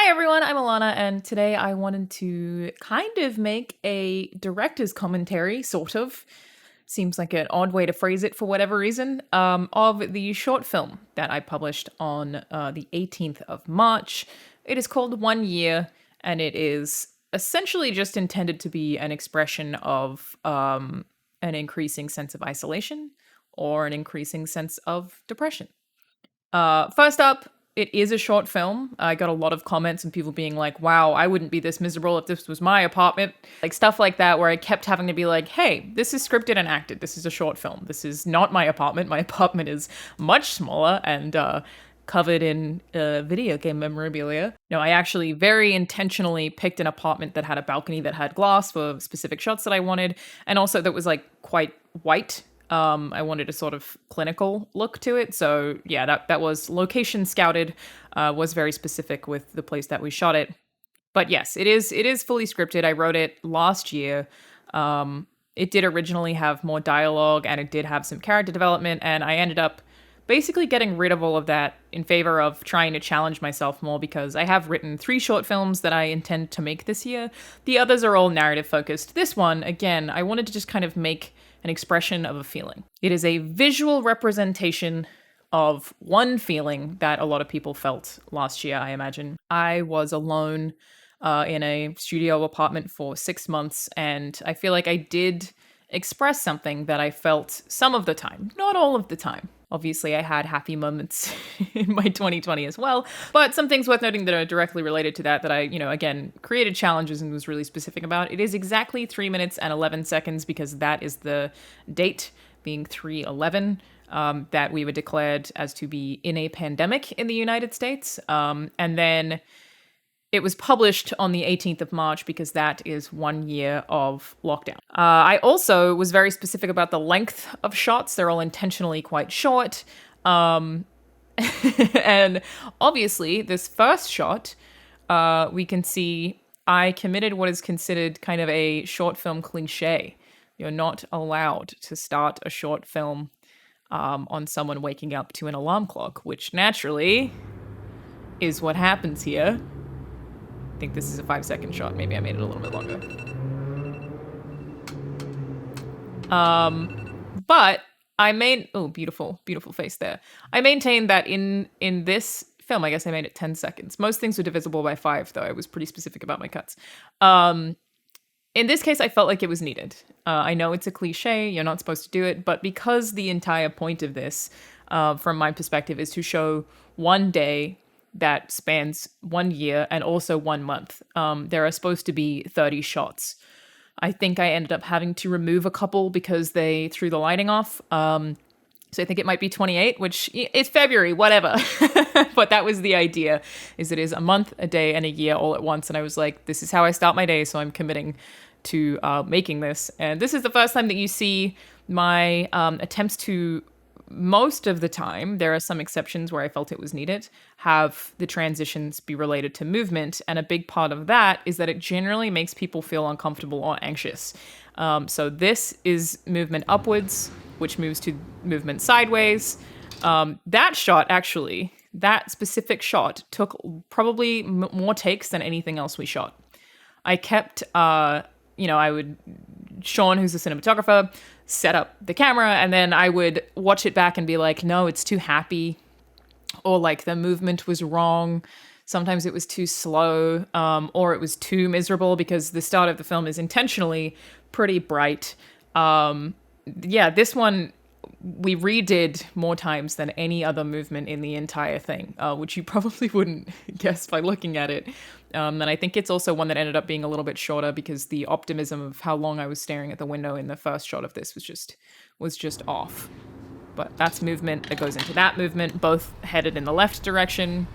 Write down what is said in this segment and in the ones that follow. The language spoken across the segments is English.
Hi everyone, I'm Alana, and today I wanted to kind of make a director's commentary, sort of. Seems like an odd way to phrase it for whatever reason, of the short film that I published on the 18th of March. It is called 1 Year, and it is essentially just intended to be an expression of an increasing sense of isolation or an increasing sense of depression. First up, it is a short film. I got a lot of comments and people being like, wow, I wouldn't be this miserable if this was my apartment. Like stuff like that, where I kept having to be like, hey, this is scripted and acted. This is a short film. This is not my apartment. My apartment is much smaller and covered in video game memorabilia. No, I actually very intentionally picked an apartment that had a balcony that had glass for specific shots that I wanted, and also that was like quite white. I wanted a sort of clinical look to it. So yeah, that was location scouted, was very specific with the place that we shot it. But yes, it is fully scripted. I wrote it last year. It did originally have more dialogue and it did have some character development, and I ended up basically getting rid of all of that in favor of trying to challenge myself more, because I have written 3 short films that I intend to make this year. The others are all narrative focused. This one, again, I wanted to just kind of make an expression of a feeling. It is a visual representation of one feeling that a lot of people felt last year, I imagine. I was alone in a studio apartment for 6 months, and I feel like I did express something that I felt some of the time, not all of the time. Obviously, I had happy moments in my 2020 as well, but some things worth noting that are directly related to that I, again, created challenges and was really specific about. It is exactly 3 minutes and 11 seconds because that is the date, being 3/11, that we were declared as to be in a pandemic in the United States. And then it was published on the 18th of March because that is 1 year of lockdown. I also was very specific about the length of shots. They're all intentionally quite short. And obviously, this first shot, we can see I committed what is considered kind of a short film cliche. You're not allowed to start a short film on someone waking up to an alarm clock, which naturally is what happens here. I think this is a 5-second shot. Maybe I made it a little bit longer. But I made, oh, beautiful face there. I maintained that in this film, I guess I made it 10 seconds. Most things were divisible by 5, though. I was pretty specific about my cuts. In this case, I felt like it was needed. I know it's a cliche, you're not supposed to do it, but because the entire point of this, from my perspective, is to show one day that spans 1 year and also 1 month. There are supposed to be 30 shots. I think I ended up having to remove a couple because they threw the lighting off. So I think it might be 28, which it's February, whatever. But that was the idea, is it is a month, a day, and a year all at once. And I was like, this is how I start my day, so I'm committing to making this. And this is the first time that you see my attempts to, most of the time, there are some exceptions where I felt it was needed, have the transitions be related to movement. And a big part of that is that it generally makes people feel uncomfortable or anxious. So this is movement upwards, which moves to movement sideways. That shot, actually, that specific shot took probably more takes than anything else we shot. I kept, Sean, who's the cinematographer, set up the camera, and then I would watch it back and be like, no, it's too happy, or like the movement was wrong. Sometimes it was too slow, or it was too miserable, because the start of the film is intentionally pretty bright. This one we redid more times than any other movement in the entire thing, which you probably wouldn't guess by looking at it. And I think it's also one that ended up being a little bit shorter because the optimism of how long I was staring at the window in the first shot of this was just off. But that's movement that goes into that movement, both headed in the left direction.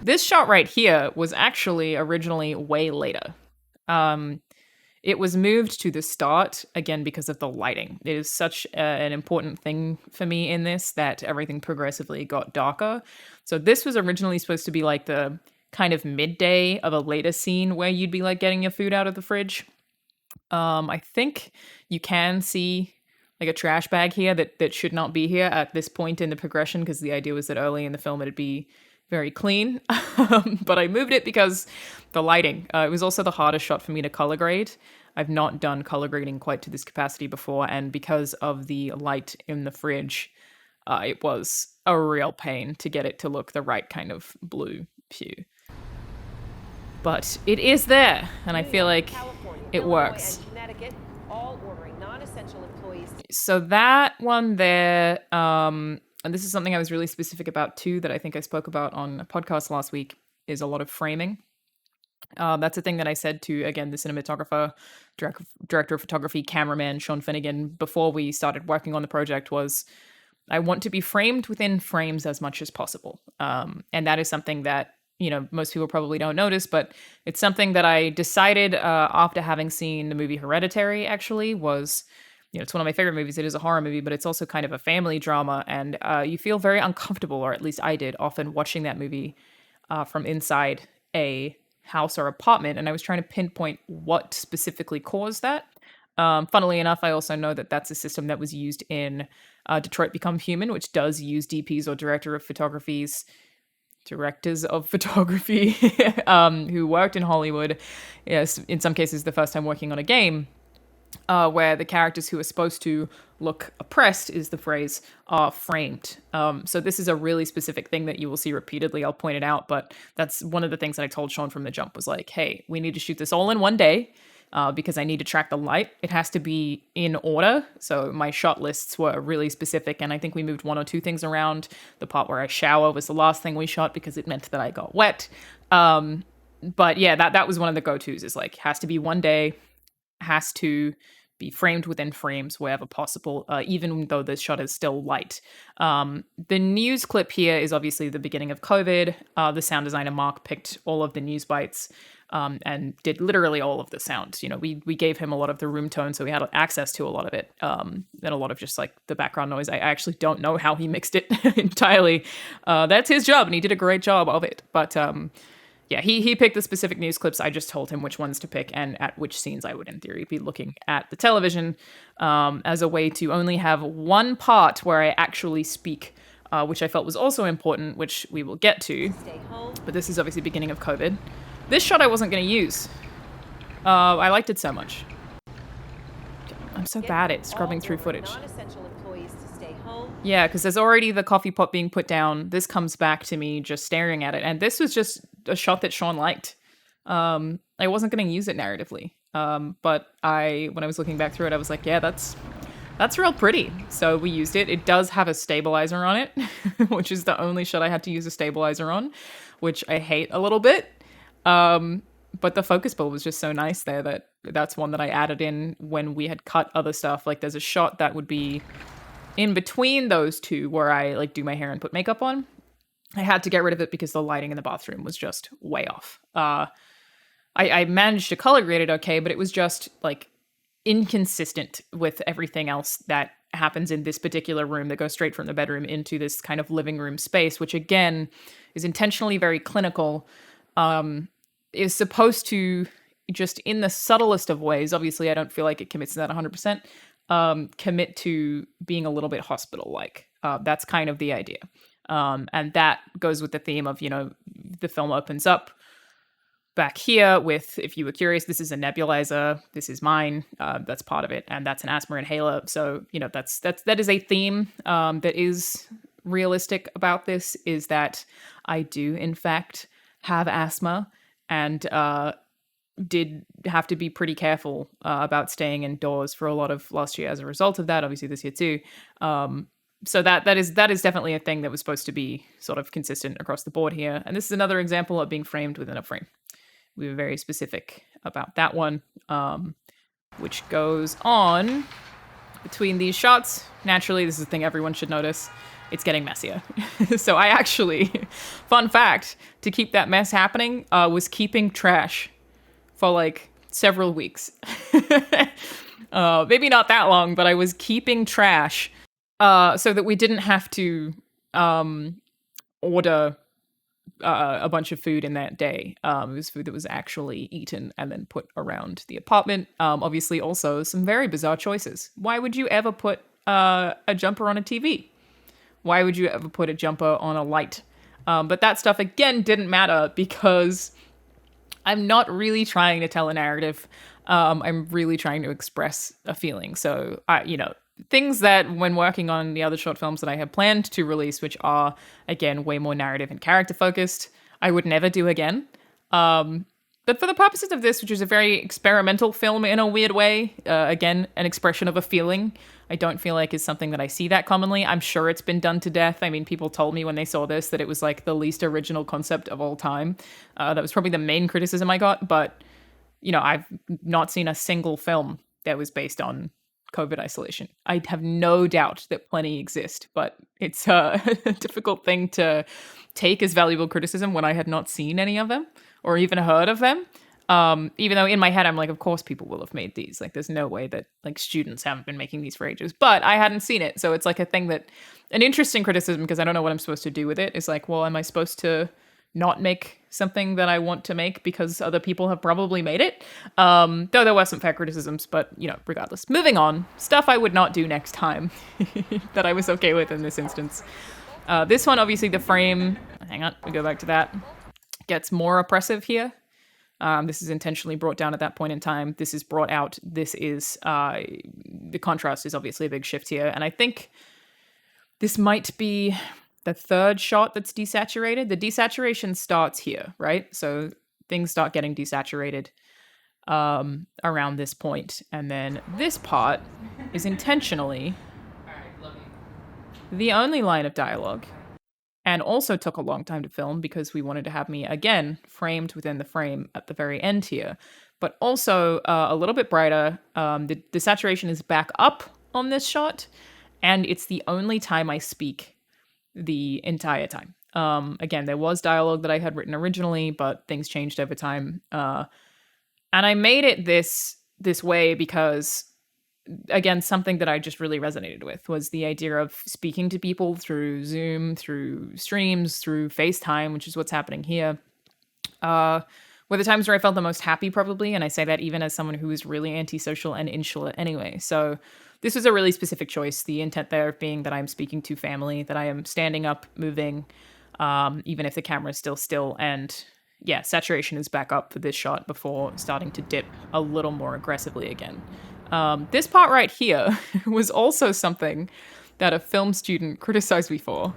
This shot right here was actually originally way later. It was moved to the start, again, because of the lighting. It is such an important thing for me in this that everything progressively got darker. So this was originally supposed to be like the kind of midday of a later scene where you'd be like getting your food out of the fridge. I think you can see like a trash bag here that should not be here at this point in the progression, because the idea was that early in the film it'd be very clean. But I moved it because the lighting. It was also the hardest shot for me to color grade. I've not done color grading quite to this capacity before, and because of the light in the fridge, it was a real pain to get it to look the right kind of blue hue. But it is there, and I feel like it works. So that one there, and this is something I was really specific about too, that I think I spoke about on a podcast last week, is a lot of framing. That's a thing that I said to, again, the cinematographer, director of photography, cameraman, Sean Finnegan, before we started working on the project was, I want to be framed within frames as much as possible. And that is something that, most people probably don't notice, but it's something that I decided after having seen the movie Hereditary, actually, was, it's one of my favorite movies. It is a horror movie, but it's also kind of a family drama. And you feel very uncomfortable, or at least I did, often watching that movie from inside a house or apartment. And I was trying to pinpoint what specifically caused that. Funnily enough, I also know that that's a system that was used in Detroit Become Human, which does use DPs or directors of photography who worked in Hollywood. Yes, in some cases, the first time working on a game, where the characters who are supposed to look oppressed, is the phrase, are framed. So this is a really specific thing that you will see repeatedly. I'll point it out, but that's one of the things that I told Sean from the jump was like, hey, we need to shoot this all in one day. Because I need to track the light. It has to be in order. So my shot lists were really specific, and I think we moved one or two things around. The part where I shower was the last thing we shot because it meant that I got wet. But yeah, that was one of the go-tos, is like, has to be one day, has to be framed within frames wherever possible, even though the shot is still light. The news clip here is obviously the beginning of COVID. The sound designer Mark picked all of the news bites and did literally all of the sounds. We gave him a lot of the room tone, so we had access to a lot of it, and a lot of just like the background noise. I actually don't know how he mixed it entirely. That's his job, and he did a great job of it. But yeah, he picked the specific news clips. I just told him which ones to pick and at which scenes I would, in theory, be looking at the television, as a way to only have one part where I actually speak, which I felt was also important, which we will get to. But this is obviously beginning of COVID. This shot I wasn't going to use. I liked it so much. I'm so bad at scrubbing through footage. Yeah, because there's already the coffee pot being put down. This comes back to me just staring at it. And this was just a shot that Sean liked. I wasn't going to use it narratively. But when I was looking back through it, I was like, yeah, that's real pretty. So we used it. It does have a stabilizer on it, which is the only shot I had to use a stabilizer on, which I hate a little bit. But the focus pull was just so nice there that's one that I added in when we had cut other stuff. Like there's a shot that would be in between those two where I like do my hair and put makeup on. I had to get rid of it because the lighting in the bathroom was just way off. I managed to color grade it okay, but it was just like inconsistent with everything else that happens in this particular room that goes straight from the bedroom into this kind of living room space, which again is intentionally very clinical. Is supposed to just in the subtlest of ways, obviously I don't feel like it commits to that 100%, commit to being a little bit hospital-like. That's kind of the idea. And that goes with the theme of, the film opens up back here with, if you were curious, this is a nebulizer, this is mine, that's part of it, and that's an asthma inhaler. So, that is a theme that is realistic about this, is that I do, in fact, have asthma, and did have to be pretty careful about staying indoors for a lot of last year as a result of that. Obviously this year too. So that is definitely a thing that was supposed to be sort of consistent across the board here. And this is another example of being framed within a frame. We were very specific about that one, which goes on between these shots. Naturally, this is a thing everyone should notice. It's getting messier. So I actually, fun fact, to keep that mess happening, was keeping trash for like several weeks. Maybe not that long, but I was keeping trash so that we didn't have to order a bunch of food in that day. It was food that was actually eaten and then put around the apartment. Obviously also some very bizarre choices. Why would you ever put a jumper on a TV? Why would you ever put a jumper on a light? But that stuff, again, didn't matter because I'm not really trying to tell a narrative. I'm really trying to express a feeling. So, things that when working on the other short films that I have planned to release, which are, again, way more narrative and character focused, I would never do again. But for the purposes of this, which is a very experimental film in a weird way, again, an expression of a feeling, I don't feel like is something that I see that commonly. I'm sure it's been done to death. I mean, people told me when they saw this that it was like the least original concept of all time. That was probably the main criticism I got. But, I've not seen a single film that was based on COVID isolation. I have no doubt that plenty exist, but it's a difficult thing to take as valuable criticism when I had not seen any of them or even heard of them. Even though in my head I'm like, of course people will have made these. Like, there's no way that like students haven't been making these for ages. But I hadn't seen it, so it's like a thing that an interesting criticism because I don't know what I'm supposed to do with it. Is like, well, am I supposed to not make something that I want to make because other people have probably made it? Though there were some fair criticisms, but regardless. Moving on, stuff I would not do next time that I was okay with in this instance. This one, obviously, the frame. Hang on, we go back to that. Gets more oppressive here. This is intentionally brought down at that point in time. This is brought out. This is the contrast is obviously a big shift here, and I think this might be the third shot that's desaturated. The desaturation starts here, right? So things start getting desaturated around this point, and then this part is intentionally the only line of dialogue. And also took a long time to film because we wanted to have me, again, framed within the frame at the very end here. But also a little bit brighter. The saturation is back up on this shot. And it's the only time I speak the entire time. Again, there was dialogue that I had written originally, but things changed over time. And I made it this way because, again, something that I just really resonated with was the idea of speaking to people through Zoom, through streams, through FaceTime, which is what's happening here. Were the times where I felt the most happy, probably, and I say that even as someone who is really antisocial and insular anyway. So this was a really specific choice, the intent there being that I'm speaking to family, that I am standing up, moving, even if the camera is still, and yeah, saturation is back up for this shot before starting to dip a little more aggressively again. This part right here was also something that a film student criticized me for.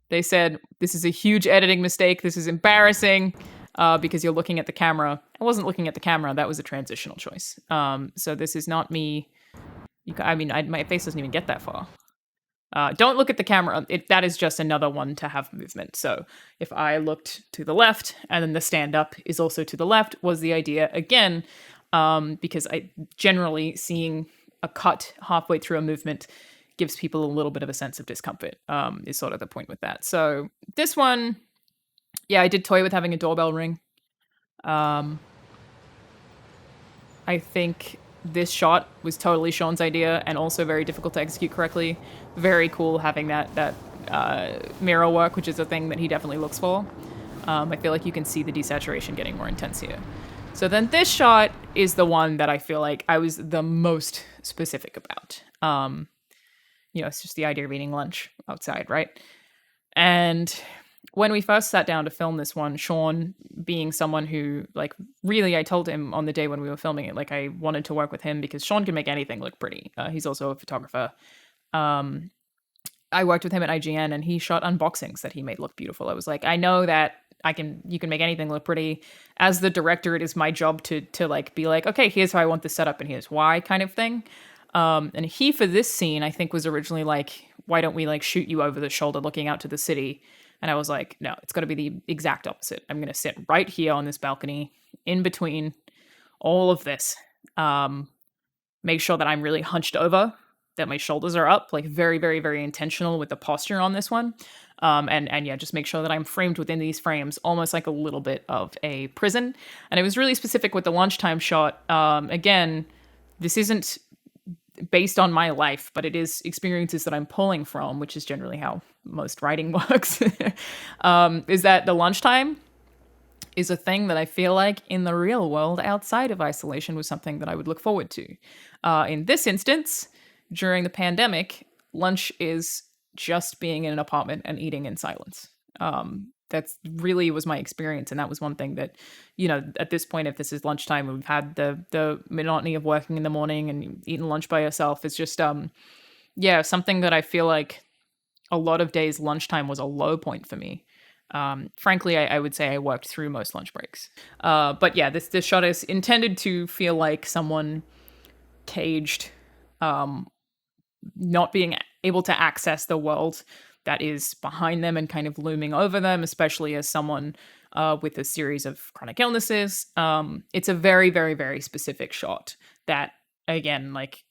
They said, this is a huge editing mistake. This is embarrassing because you're looking at the camera. I wasn't looking at the camera. That was a transitional choice. So this is not me. My face doesn't even get that far. Don't look at the camera. That is just another one to have movement. So if I looked to the left and then the stand up is also to the left was the idea again. Because I generally seeing a cut halfway through a movement gives people a little bit of a sense of discomfort, is sort of the point with that. So this one, yeah, I did toy with having a doorbell ring. I think this shot was totally Sean's idea and also very difficult to execute correctly. Very cool having that mirror work, which is a thing that he definitely looks for. I feel like you can see the desaturation getting more intense here. So then this shot is the one that I feel like I was the most specific about. It's just the idea of eating lunch outside, right? And when we first sat down to film this one, Sean, being someone who, like, really, I told him on the day when we were filming it, like, I wanted to work with him because Sean can make anything look pretty. He's also a photographer. I worked with him at IGN and he shot unboxings that he made look beautiful. I was like, I know that you can make anything look pretty. As the director, it is my job to like be like, okay, here's how I want this set up and here's why, kind of thing. And he, for this scene, I think was originally like, why don't we like shoot you over the shoulder looking out to the city? And I was like, no, it's got to be the exact opposite. I'm going to sit right here on this balcony in between all of this. Make sure that I'm really hunched over, that my shoulders are up, like very, very, very intentional with the posture on this one. And yeah, just make sure that I'm framed within these frames, almost like a little bit of a prison. And it was really specific with the lunchtime shot. Again, this isn't based on my life, but it is experiences that I'm pulling from, which is generally how most writing works. Is that the lunchtime is a thing that I feel like in the real world outside of isolation was something that I would look forward to. In this instance, during the pandemic, lunch is just being in an apartment and eating in silence. that's really was my experience. And that was one thing that, at this point, if this is lunchtime, we've had the monotony of working in the morning and eating lunch by yourself. It's just yeah, something that I feel like a lot of days lunchtime was a low point for me. Frankly, I would say I worked through most lunch breaks. But yeah, this shot is intended to feel like someone caged, not being able to access the world that is behind them and kind of looming over them, especially as someone with a series of chronic illnesses. It's a very, very, very specific shot that, again, like,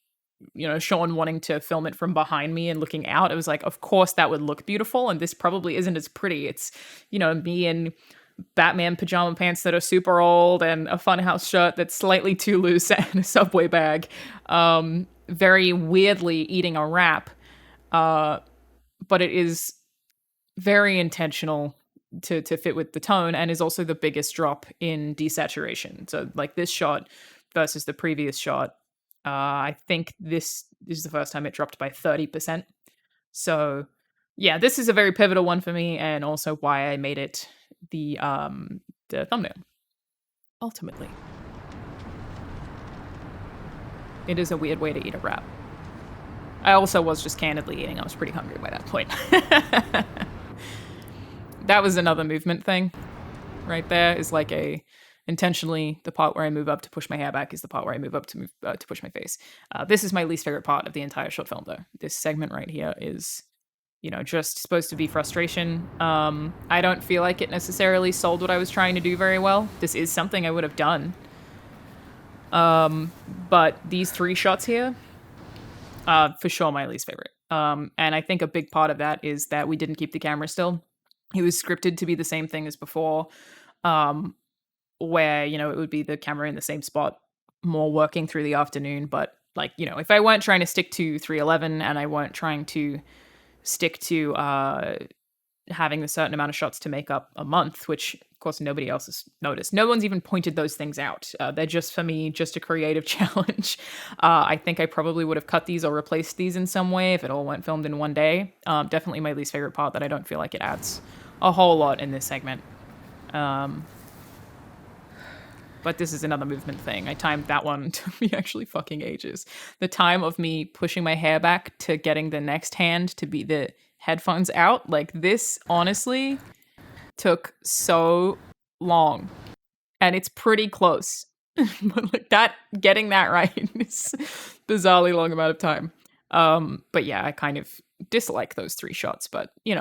Sean wanting to film it from behind me and looking out, it was like, of course that would look beautiful. And this probably isn't as pretty. It's, me in Batman pajama pants that are super old and a Funhouse shirt that's slightly too loose and a Subway bag. Very weirdly eating a wrap. But it is very intentional to fit with the tone, and is also the biggest drop in desaturation. So like this shot versus the previous shot, I think this is the first time it dropped by 30%. So yeah, this is a very pivotal one for me, and also why I made it the thumbnail. Ultimately, it is a weird way to eat a wrap. I also was just candidly eating. I was pretty hungry by that point. That was another movement thing right there, is like intentionally the part where I move up to push my hair back is the part where I move up to push my face. This is my least favorite part of the entire short film, though. This segment right here is, just supposed to be frustration. I don't feel like it necessarily sold what I was trying to do very well. This is something I would have done. But these 3 shots here, for sure my least favorite. And I think a big part of that is that we didn't keep the camera still. It was scripted to be the same thing as before, where, it would be the camera in the same spot, more working through the afternoon. But like, if I weren't trying to stick to 311 and I weren't trying to stick to having a certain amount of shots to make up a month, which of course nobody else has noticed. No one's even pointed those things out. They're just, for me, just a creative challenge. I think I probably would have cut these or replaced these in some way if it all went filmed in one day. Definitely my least favorite part, that I don't feel like it adds a whole lot in this segment. But this is another movement thing. I timed that one to me actually fucking ages. The time of me pushing my hair back to getting the next hand to be the headphones out, like this honestly took so long. And it's pretty close. But like that, getting that right is bizarrely long amount of time. But yeah, I kind of dislike those 3 shots, but it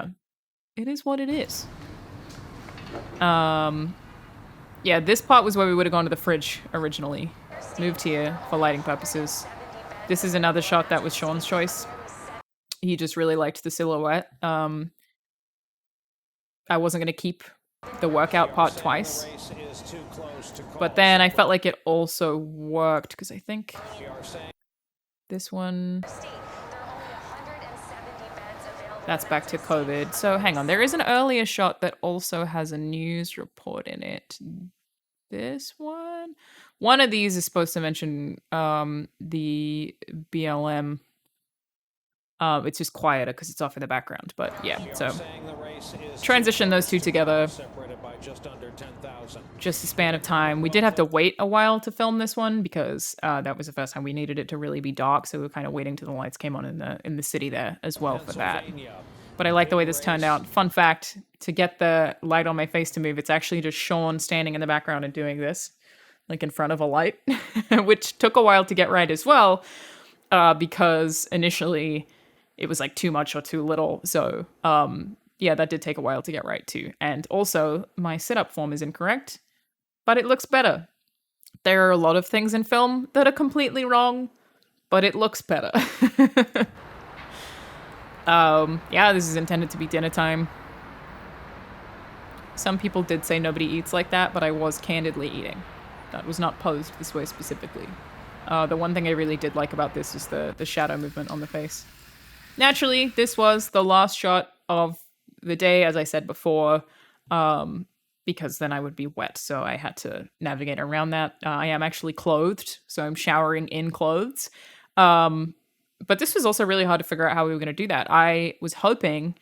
is what it is. Yeah, this part was where we would have gone to the fridge originally. Moved here for lighting purposes. This is another shot that was Sean's choice. He just really liked the silhouette. I wasn't going to keep the workout part twice. But then I felt like it also worked, because I think this one... That's back to COVID. So hang on, there is an earlier shot that also has a news report in it. This one? One of these is supposed to mention the BLM. It's just quieter because it's off in the background. But yeah, so transition those 2 together. Just a span of time. We did have to wait a while to film this one because that was the first time we needed it to really be dark. So we were kind of waiting till the lights came on in the city there as well for that. But I like the way this turned out. Fun fact, to get the light on my face to move, it's actually just Sean standing in the background and doing this, like in front of a light, which took a while to get right as well, because initially it was like too much or too little. So yeah, that did take a while to get right too. And also, my sit-up form is incorrect, but it looks better. There are a lot of things in film that are completely wrong, but it looks better. Yeah, this is intended to be dinner time. Some people did say nobody eats like that, but I was candidly eating. That was not posed this way specifically. The one thing I really did like about this is the shadow movement on the face. Naturally, this was the last shot of the day, as I said before, because then I would be wet, so I had to navigate around that. I am actually clothed, so I'm showering in clothes. But this was also really hard to figure out how we were going to do that. I was hoping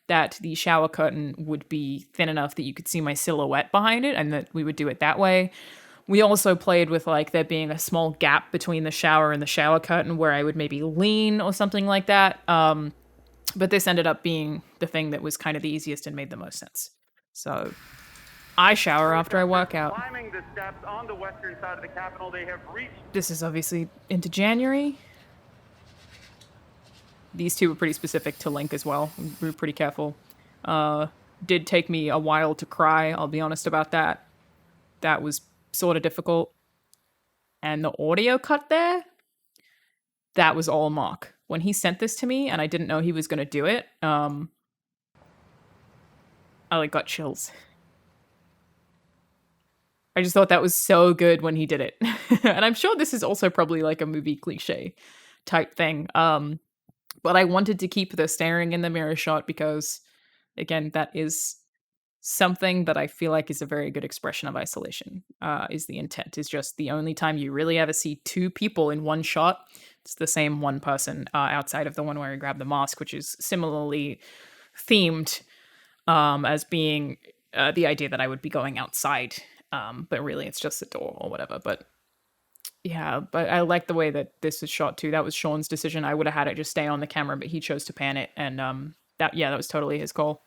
that the shower curtain would be thin enough that you could see my silhouette behind it, and that we would do it that way. We also played with like there being a small gap between the shower and the shower curtain where I would maybe lean or something like that. But this ended up being the thing that was kind of the easiest and made the most sense. So I shower after I work out. Climbing the steps on the western side of the Capitol, they have reached. This is obviously into January. These two were pretty specific to Link as well. We were pretty careful. Did take me a while to cry, I'll be honest about that. That was sort of difficult. And the audio cut there, that was all Mark. When he sent this to me and I didn't know he was going to do it, I like got chills. I just thought that was so good when he did it. And I'm sure this is also probably like a movie cliche type thing. But I wanted to keep the staring in the mirror shot because, again, that is something that I feel like is a very good expression of isolation, is the intent. Is just the only time you really ever see two people in one shot. It's the same one person outside of the one where I grab the mask, which is similarly themed as being the idea that I would be going outside. But really it's just a door or whatever. But yeah, but I like the way that this is shot too. That was Sean's decision. I would have had it just stay on the camera, but he chose to pan it. And that was totally his call.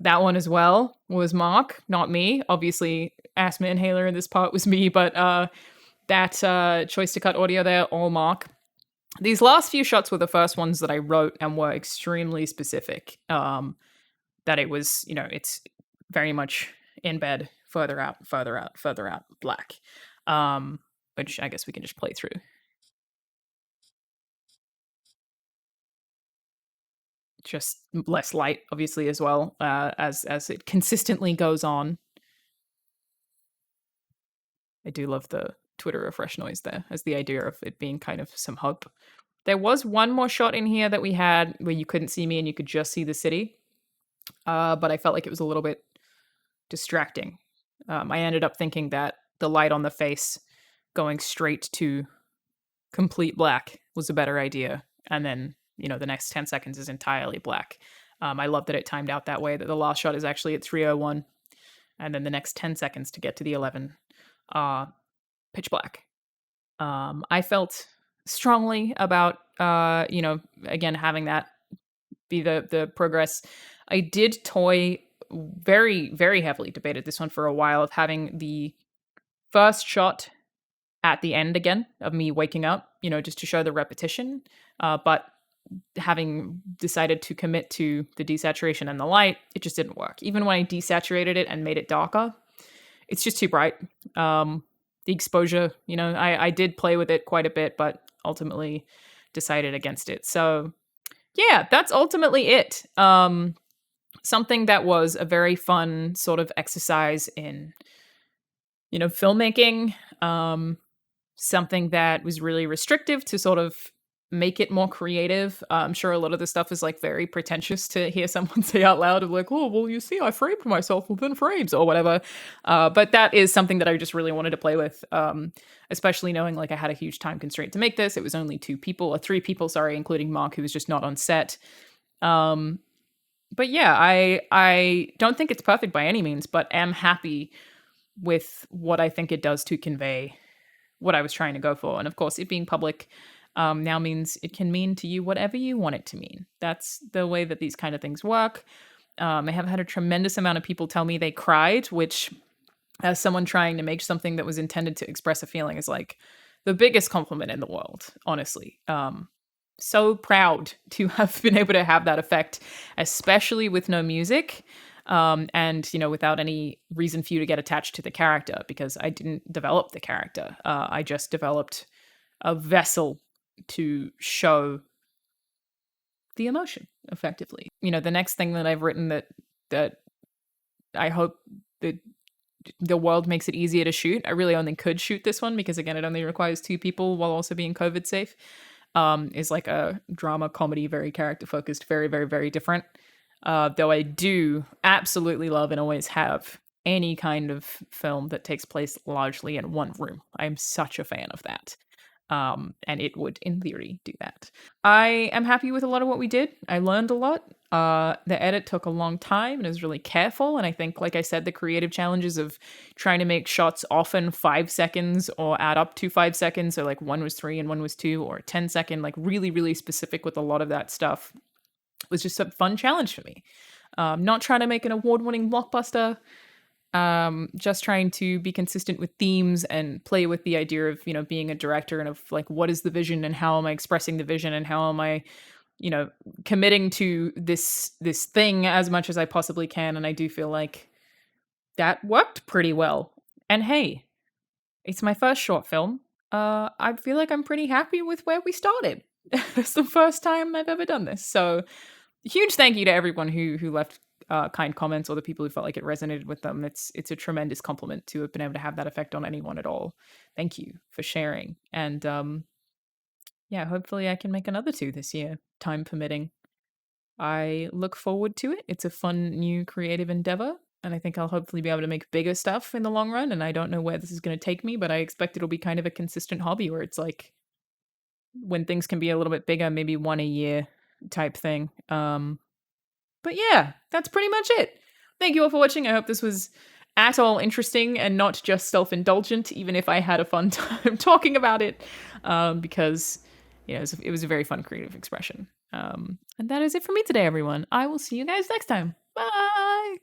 That one as well was Mark, not me. Obviously, asthma inhaler in this part was me, but that choice to cut audio there, all Mark. These last few shots were the first ones that I wrote and were extremely specific. That it was, it's very much in bed, further out, black. Which I guess we can just play through. Just less light, obviously, as well, as it consistently goes on. I do love the Twitter refresh noise there, as the idea of it being kind of some hope. There was one more shot in here that we had where you couldn't see me and you could just see the city. But I felt like it was a little bit distracting. I ended up thinking that the light on the face going straight to complete black was a better idea. And then, the next 10 seconds is entirely black. I love that it timed out that way, that the last shot is actually at 3:01. And then the next 10 seconds to get to the 11, pitch black. I felt strongly about, again, having that be the progress. I did toy very, very heavily debated this one for a while of having the first shot at the end again of me waking up, just to show the repetition. But having decided to commit to the desaturation and the light, it just didn't work. Even when I desaturated it and made it darker, it's just too bright. The exposure, I did play with it quite a bit, but ultimately decided against it. So yeah, that's ultimately it. Something that was a very fun sort of exercise in, filmmaking. Something that was really restrictive to sort of make it more creative. I'm sure a lot of the stuff is like very pretentious to hear someone say out loud of like, oh, well, you see, I framed myself within frames or whatever. But that is something that I just really wanted to play with, especially knowing like I had a huge time constraint to make this. It was only 3 people, sorry, including Mark, who was just not on set. But yeah, I don't think it's perfect by any means, but am happy with what I think it does to convey what I was trying to go for. And of course, it being public now means it can mean to you whatever you want it to mean. That's the way that these kind of things work. I have had a tremendous amount of people tell me they cried, which, as someone trying to make something that was intended to express a feeling, is like the biggest compliment in the world, honestly. So proud to have been able to have that effect, especially with no music. And, without any reason for you to get attached to the character, because I didn't develop the character. I just developed a vessel to show the emotion effectively. The next thing that I've written that I hope that the world makes it easier to shoot. I really only could shoot this one because, again, it only requires 2 people while also being COVID safe. Is like a drama comedy, very character focused, very, very, very different. Though I do absolutely love and always have any kind of film that takes place largely in one room. I'm such a fan of that. and it would, in theory, do that. I am happy with a lot of what we did. I learned a lot. The edit took a long time and it was really careful. And I think, like I said, the creative challenges of trying to make shots often 5 seconds or add up to 5 seconds, so like one was 3 and one was 2, or 10 second, like really, really specific with a lot of that stuff, was just a fun challenge for me. Not trying to make an award-winning blockbuster, just trying to be consistent with themes and play with the idea of, being a director and of like, what is the vision and how am I expressing the vision and how am I, committing to this thing as much as I possibly can. And I do feel like that worked pretty well. And hey, it's my first short film. I feel like I'm pretty happy with where we started. It's the first time I've ever done this. So huge thank you to everyone who left kind comments, or the people who felt like it resonated with them. It's a tremendous compliment to have been able to have that effect on anyone at all. Thank you for sharing. And yeah, hopefully I can make another 2 this year, time permitting. I look forward to it. It's a fun new creative endeavor, and I think I'll hopefully be able to make bigger stuff in the long run. And I don't know where this is going to take me, but I expect it'll be kind of a consistent hobby where it's like, when things can be a little bit bigger, maybe one a year type thing. But yeah, that's pretty much it. Thank you all for watching. I hope this was at all interesting and not just self-indulgent, even if I had a fun time talking about it, because it was a very fun creative expression. And that is it for me today, everyone. I will see you guys next time. Bye!